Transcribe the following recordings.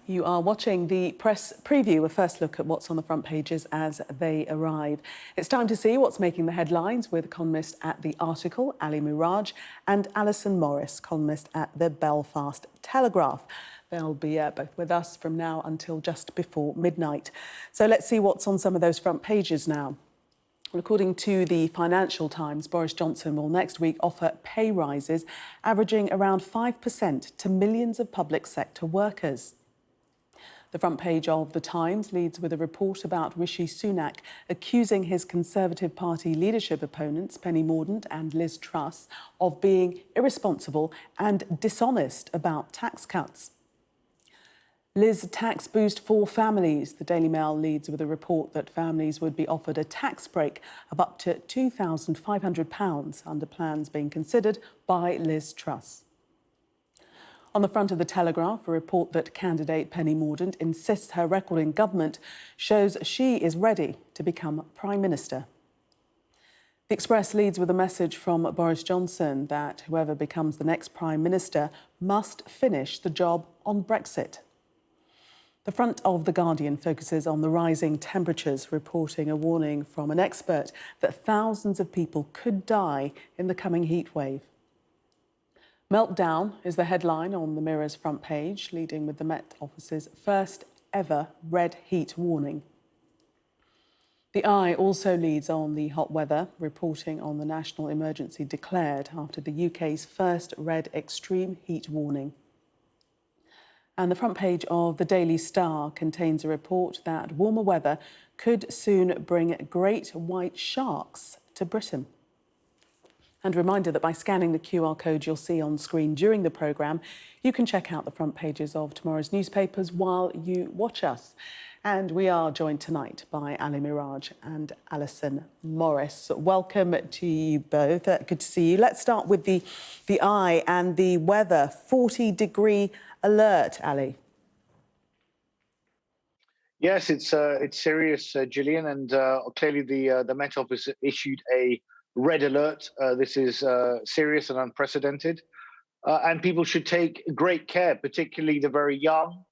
You are watching the press preview, a first look at what's on the front pages as they arrive. It's time to see what's making the headlines with columnist at the Article, Miraj, and Allison Morris, columnist at the Belfast Telegraph. They'll be both with us from now until just before midnight. So let's see what's on some of those front pages now. Well, according to the Financial Times, Boris Johnson will next week offer pay rises averaging around 5% to millions of public sector workers. The front page of The Times leads with a report about Rishi Sunak accusing his Conservative Party leadership opponents, Penny Mordaunt and Liz Truss, of being irresponsible and dishonest about tax cuts. Liz tax boost for families. The Daily Mail leads with a report that families would be offered a tax break of up to £2,500 under plans being considered by Liz Truss. On the front of the Telegraph, a report that candidate Penny Mordaunt insists her record in government shows she is ready to become Prime Minister. The Express leads with a message from Boris Johnson that whoever becomes the next Prime Minister must finish the job on Brexit. The front of The Guardian focuses on the rising temperatures, reporting a warning from an expert that thousands of people could die in the coming heat wave. Meltdown is the headline on the Mirror's front page, leading with the Met Office's first ever red heat warning. The Eye also leads on the hot weather, reporting on the national emergency declared after the UK's first red extreme heat warning. And the front page of the Daily Star contains a report that warmer weather could soon bring great white sharks to Britain. And a reminder that by scanning the QR code you'll see on screen during the programme, you can check out the front pages of tomorrow's newspapers while you watch us. And we are joined tonight by Miraj and Allison Morris. Welcome to you both. Good to see you. Let's start with the Eye and the weather. 40-degree alert, Ali. Yes, it's serious, Gillian, and clearly the Met Office issued a red alert. This is serious and unprecedented, and people should take great care, particularly the very young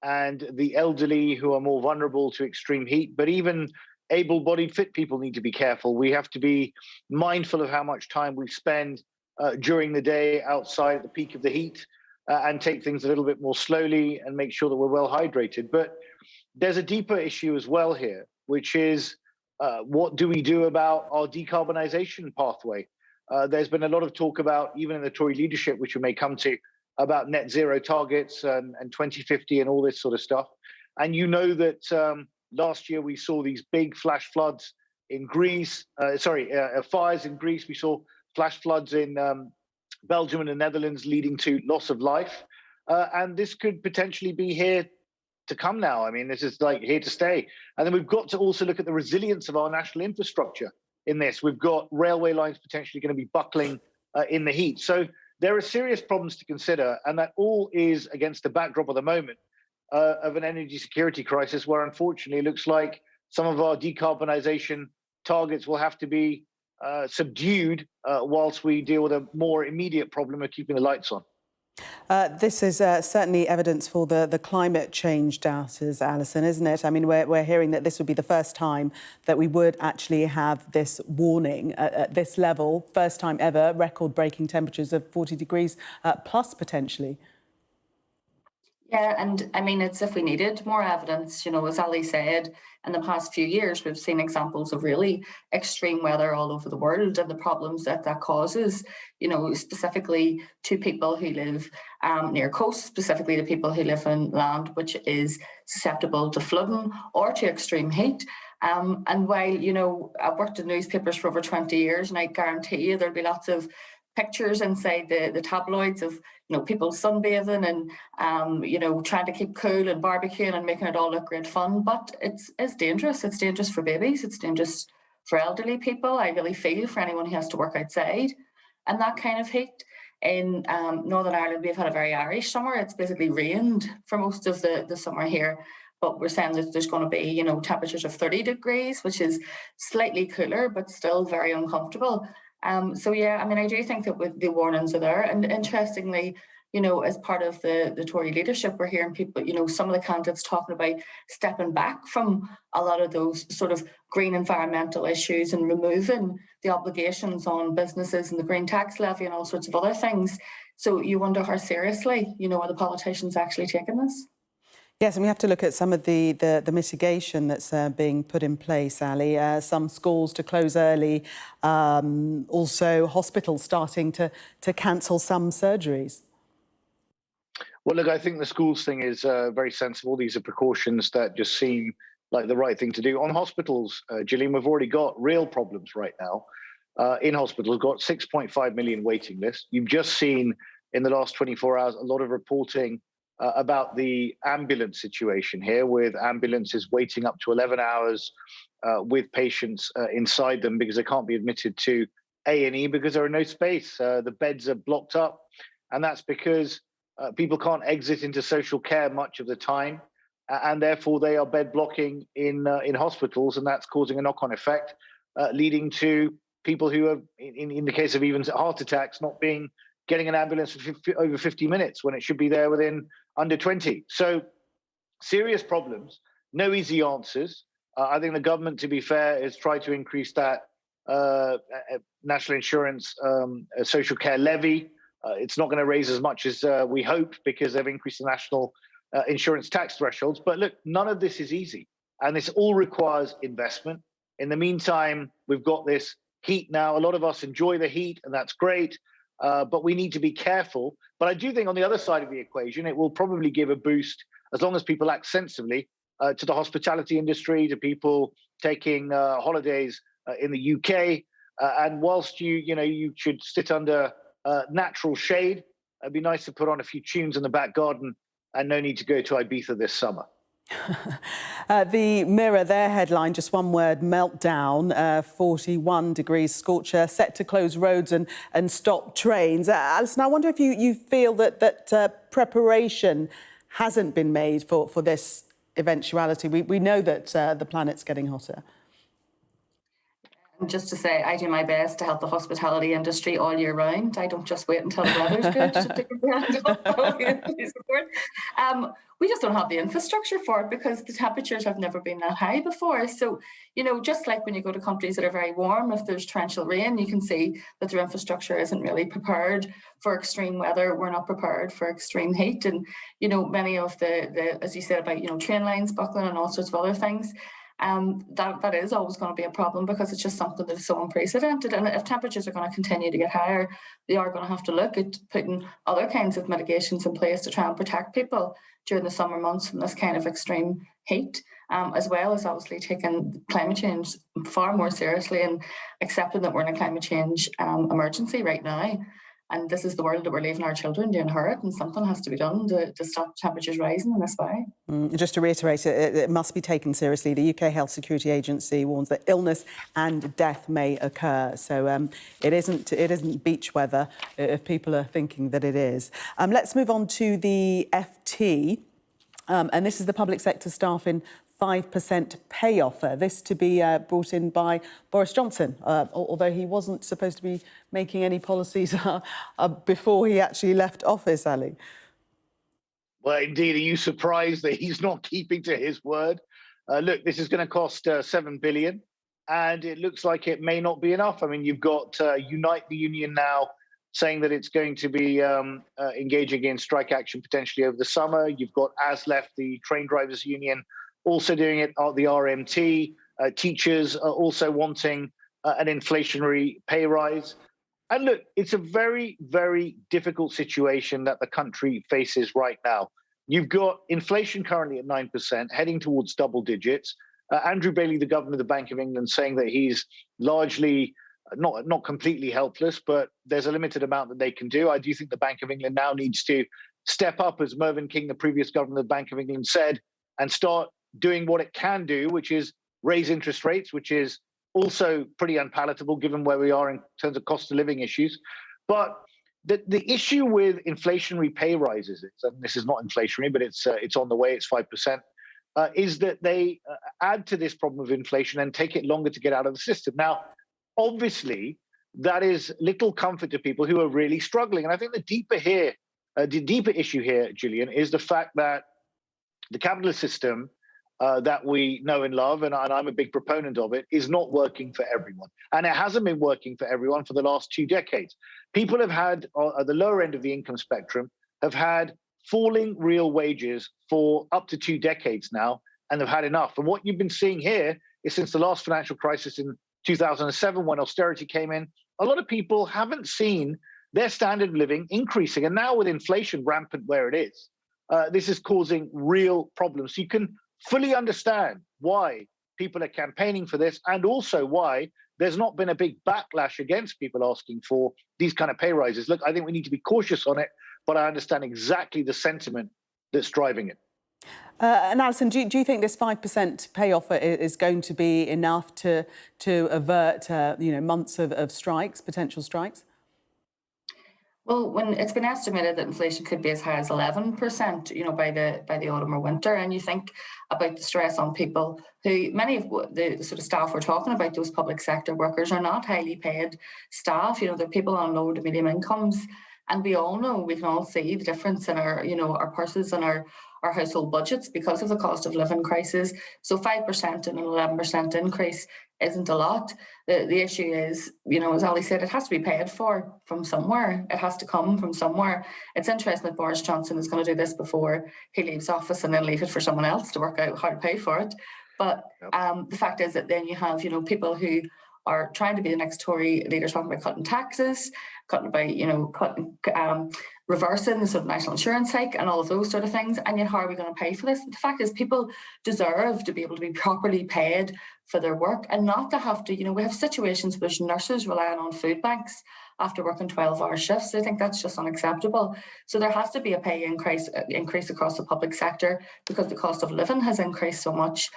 and the elderly who are more vulnerable to extreme heat. But even able-bodied, fit people need to be careful. We have to be mindful of how much time we spend during the day outside at the peak of the heat, and take things a little bit more slowly and make sure that we're well hydrated. But there's a deeper issue as well here, which is what do we do about our decarbonisation pathway? There's been a lot of talk about, even in the Tory leadership, which we may come to, about net zero targets and 2050 and all this sort of stuff. And you know that last year we saw these big flash floods in Greece, fires in Greece. We saw flash floods in Belgium and the Netherlands leading to loss of life. And this could potentially be here to come now. I mean, this is like here to stay. And then we've got to also look at the resilience of our national infrastructure in this. We've got railway lines potentially going to be buckling in the heat. So there are serious problems to consider. And that all is against the backdrop at the moment of an energy security crisis where unfortunately it looks like some of our decarbonisation targets will have to be subdued whilst we deal with a more immediate problem of keeping the lights on. This is certainly evidence for the climate change doubters, Allison, isn't it? I mean, we're hearing that this would be the first time that we would actually have this warning at this level. First time ever, record-breaking temperatures of 40 degrees plus potentially. Yeah, and I mean, it's if we needed more evidence, you know, as Ali said, in the past few years, we've seen examples of really extreme weather all over the world and the problems that causes, you know, specifically to people who live near coast, specifically to people who live in land which is susceptible to flooding or to extreme heat. And while, you know, I've worked in newspapers for over 20 years, and I guarantee you there'll be lots of pictures inside the tabloids of, you know, people sunbathing and, you know, trying to keep cool and barbecuing and making it all look great fun. But it's dangerous. It's dangerous for babies. It's dangerous for elderly people. I really feel for anyone who has to work outside and that kind of heat. In Northern Ireland, we've had a very Irish summer. It's basically rained for most of the summer here. But we're saying that there's going to be, you know, temperatures of 30 degrees, which is slightly cooler, but still very uncomfortable. So, yeah, I mean, I do think that the warnings are there. And interestingly, as part of the Tory leadership, we're hearing people, some of the candidates talking about stepping back from a lot of those sort of green environmental issues and removing the obligations on businesses and the green tax levy and all sorts of other things. So you wonder how seriously, are the politicians actually taking this? Yes, and we have to look at some of the mitigation that's being put in place, Ali. Some schools to close early, also hospitals starting to cancel some surgeries. Well, look, I think the schools thing is very sensible. These are precautions that just seem like the right thing to do. On hospitals, Gillian, we've already got real problems right now. In hospitals, we've got 6.5 million waiting list. You've just seen in the last 24 hours a lot of reporting about the ambulance situation here, with ambulances waiting up to 11 hours with patients inside them because they can't be admitted to A&E because there are no space. The beds are blocked up, and that's because people can't exit into social care much of the time, and therefore they are bed blocking in hospitals, and that's causing a knock-on effect, leading to people who are, in the case of even heart attacks, not getting an ambulance for over 50 minutes when it should be there within under 20. So serious problems, no easy answers. I think the government, to be fair, has tried to increase that national insurance social care levy. It's not going to raise as much as we hoped because they've increased the national insurance tax thresholds. But look, none of this is easy. And this all requires investment. In the meantime, we've got this heat now. A lot of us enjoy the heat, and that's great. But we need to be careful. But I do think on the other side of the equation, it will probably give a boost, as long as people act sensibly, to the hospitality industry, to people taking holidays in the UK. And whilst you should sit under natural shade, it'd be nice to put on a few tunes in the back garden, and no need to go to Ibiza this summer. The Mirror, their headline, just one word, meltdown, 41 degrees scorcher, set to close roads and stop trains. Alison, I wonder if you feel that preparation hasn't been made for this eventuality. We know that the planet's getting hotter. Just to say, I do my best to help the hospitality industry all year round. I don't just wait until the weather's good to take advantage of all the industry support. We just don't have the infrastructure for it because the temperatures have never been that high before. So, just like when you go to countries that are very warm, if there's torrential rain, you can see that their infrastructure isn't really prepared for extreme weather. We're not prepared for extreme heat. And, many of the as you said about, train lines buckling and all sorts of other things, that is always going to be a problem because it's just something that is so unprecedented. And if temperatures are going to continue to get higher, they are going to have to look at putting other kinds of mitigations in place to try and protect people during the summer months from this kind of extreme heat, as well as obviously taking climate change far more seriously and accepting that we're in a climate change emergency right now. And this is the world that we're leaving our children to inherit, and something has to be done to stop temperatures rising in this way. Just to reiterate, it must be taken seriously. The UK Health Security Agency warns that illness and death may occur. So it isn't beach weather if people are thinking that it is. Let's move on to the FT. And this is the public sector staff in 5% pay offer, this to be brought in by Boris Johnson, although he wasn't supposed to be making any policies before he actually left office, Ali. Well, indeed, are you surprised that he's not keeping to his word? Look, this is going to cost $7 billion, and it looks like it may not be enough. I mean, you've got Unite the Union now saying that it's going to be engaging in strike action potentially over the summer. You've got ASLEF, the train drivers union, also doing it at the RMT. Teachers are also wanting an inflationary pay rise. And look, it's a very, very difficult situation that the country faces right now. You've got inflation currently at 9%, heading towards double digits. Andrew Bailey, the governor of the Bank of England, saying that he's largely not completely helpless, but there's a limited amount that they can do. I do think the Bank of England now needs to step up, as Mervyn King, the previous governor of the Bank of England, said, and start doing what it can do, which is raise interest rates, which is also pretty unpalatable given where we are in terms of cost of living issues. But the issue with inflationary pay rises, and this is not inflationary, but it's on the way, it's 5%, is that they add to this problem of inflation and take it longer to get out of the system. Now, obviously, that is little comfort to people who are really struggling. And I think the deeper here the deeper issue here, Gillian, is the fact that the capitalist system that we know and love, and I'm a big proponent of it, is not working for everyone. And it hasn't been working for everyone for the last 2 decades. People have had, at the lower end of the income spectrum, have had falling real wages for up to 2 decades now, and they've had enough. And what you've been seeing here is since the last financial crisis in 2007, when austerity came in, a lot of people haven't seen their standard of living increasing. And now with inflation rampant where it is, this is causing real problems. You can fully understand why people are campaigning for this, and also why there's not been a big backlash against people asking for these kind of pay rises. Look, I think we need to be cautious on it, but I understand exactly the sentiment that's driving it. And Alison, do you think this 5% pay offer is going to be enough to avert months of strikes, potential strikes? Well, when it's been estimated that inflation could be as high as 11%, by the autumn or winter, and you think about the stress on people who, many of the sort of staff we're talking about, those public sector workers, are not highly paid staff. They're people on low to medium incomes, and we can all see the difference in our purses and our household budgets because of the cost of living crisis. So 5% and an 11% increase isn't a lot. The issue is, as Ali said, it has to be paid for from somewhere. It has to come from somewhere. It's interesting that Boris Johnson is going to do this before he leaves office and then leave it for someone else to work out how to pay for it. But the fact is that then you have, people who are trying to be the next Tory leader talking about cutting taxes, reversing the sort of national insurance hike and all of those sort of things. And yet, how are we going to pay for this? The fact is, people deserve to be able to be properly paid for their work and not to have to, we have situations where nurses relying on food banks after working 12-hour shifts. I think that's just unacceptable. So there has to be a pay increase across the public sector because the cost of living has increased so much.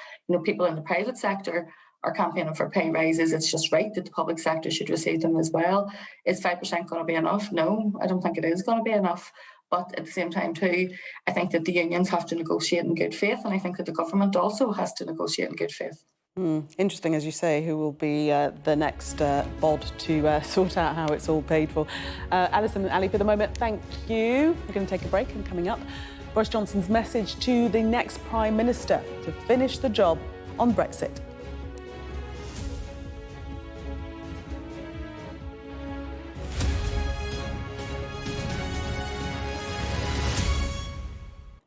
People in the private sector are campaigning for pay rises. It's just right that the public sector should receive them as well. Is 5% going to be enough? No, I don't think it is going to be enough. But at the same time too, I think that the unions have to negotiate in good faith, and I think that the government also has to negotiate in good faith. Interesting, as you say, who will be the next bod to sort out how it's all paid for. Alison and Ali, for the moment, thank you. We're going to take a break, and coming up, Boris Johnson's message to the next Prime Minister to finish the job on Brexit.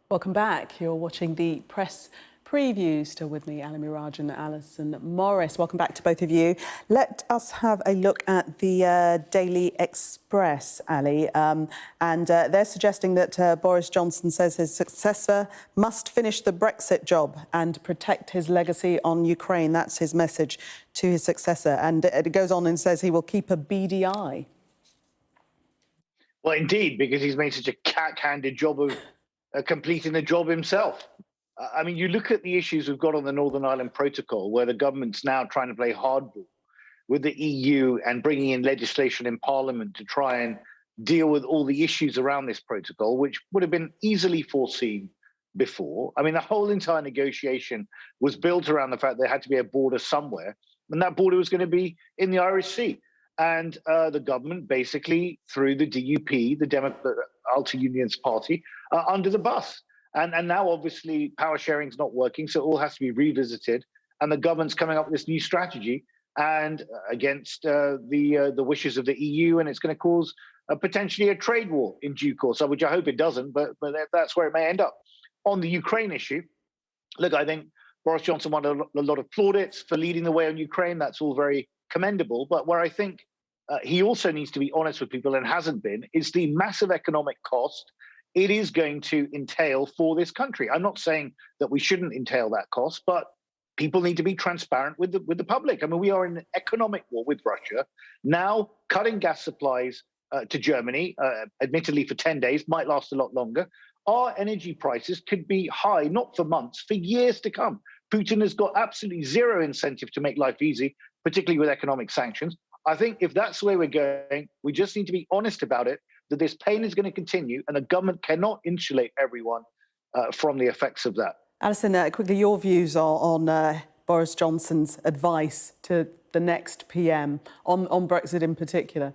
Welcome back. You're watching the press preview. Still with me, Ali Miraj and Alison Morris. Welcome back to both of you. Let us have a look at the Daily Express, Ali. And they're suggesting that Boris Johnson says his successor must finish the Brexit job and protect his legacy on Ukraine. That's his message to his successor. And it goes on and says he will keep a beady eye. Well, indeed, because he's made such a cat-handed job of completing the job himself. I mean, you look at the issues we've got on the Northern Ireland Protocol, where the government's now trying to play hardball with the EU and bringing in legislation in Parliament to try and deal with all the issues around this protocol, which would have been easily foreseen before. I mean, the whole entire negotiation was built around the fact there had to be a border somewhere, and that border was going to be in the Irish Sea. And the government basically threw the DUP, the Alta Unionist Party, under the bus. And now, obviously, power sharing is not working, so it all has to be revisited. And the government's coming up with this new strategy and against the wishes of the EU, and it's going to cause potentially a trade war in due course, which I hope it doesn't, but that's where it may end up. On the Ukraine issue, look, I think Boris Johnson won a lot of plaudits for leading the way on Ukraine. That's all very commendable. But where I think he also needs to be honest with people, and hasn't been, is the massive economic cost it is going to entail for this country. I'm not saying that we shouldn't entail that cost, but people need to be transparent with the public. I mean, we are in an economic war with Russia. Now, cutting gas supplies to Germany, admittedly for 10 days, might last a lot longer. Our energy prices could be high, not for months, for years to come. Putin has got absolutely zero incentive to make life easy, particularly with economic sanctions. I think if that's the way we're going, we just need to be honest about it, that this pain is going to continue, and the government cannot insulate everyone from the effects of that. Alison, quickly, your views on Boris Johnson's advice to the next PM on Brexit in particular.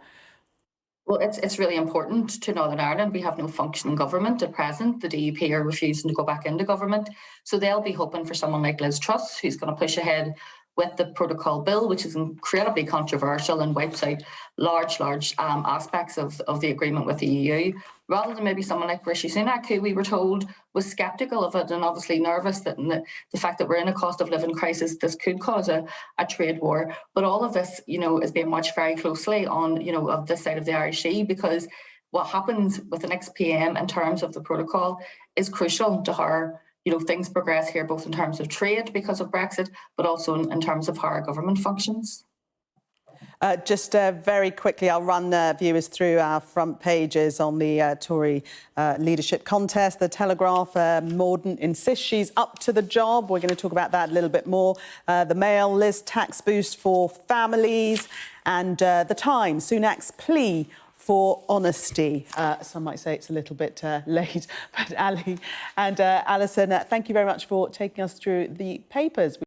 Well, it's really important to Northern Ireland. We have no functioning government at present. The DUP are refusing to go back into government. So they'll be hoping for someone like Liz Truss, who's going to push ahead with the protocol bill, which is incredibly controversial and wipes out large aspects of the agreement with the EU, rather than maybe someone like Rishi Sunak, who we were told was sceptical of it and obviously nervous that the fact that we're in a cost of living crisis, this could cause a trade war. But all of this, is being watched very closely on, of this side of the Irish Sea, because what happens with the next PM in terms of the protocol is crucial to how things progress here, both in terms of trade because of Brexit, but also in terms of how our government functions. Just very quickly, I'll run viewers through our front pages on the Tory leadership contest. The Telegraph, Mordaunt insists she's up to the job. We're going to talk about that a little bit more. The Mail, Liz tax boost for families. And The Times, Sunak's plea for honesty. Some might say it's a little bit late, but Ali and Alison, thank you very much for taking us through the papers.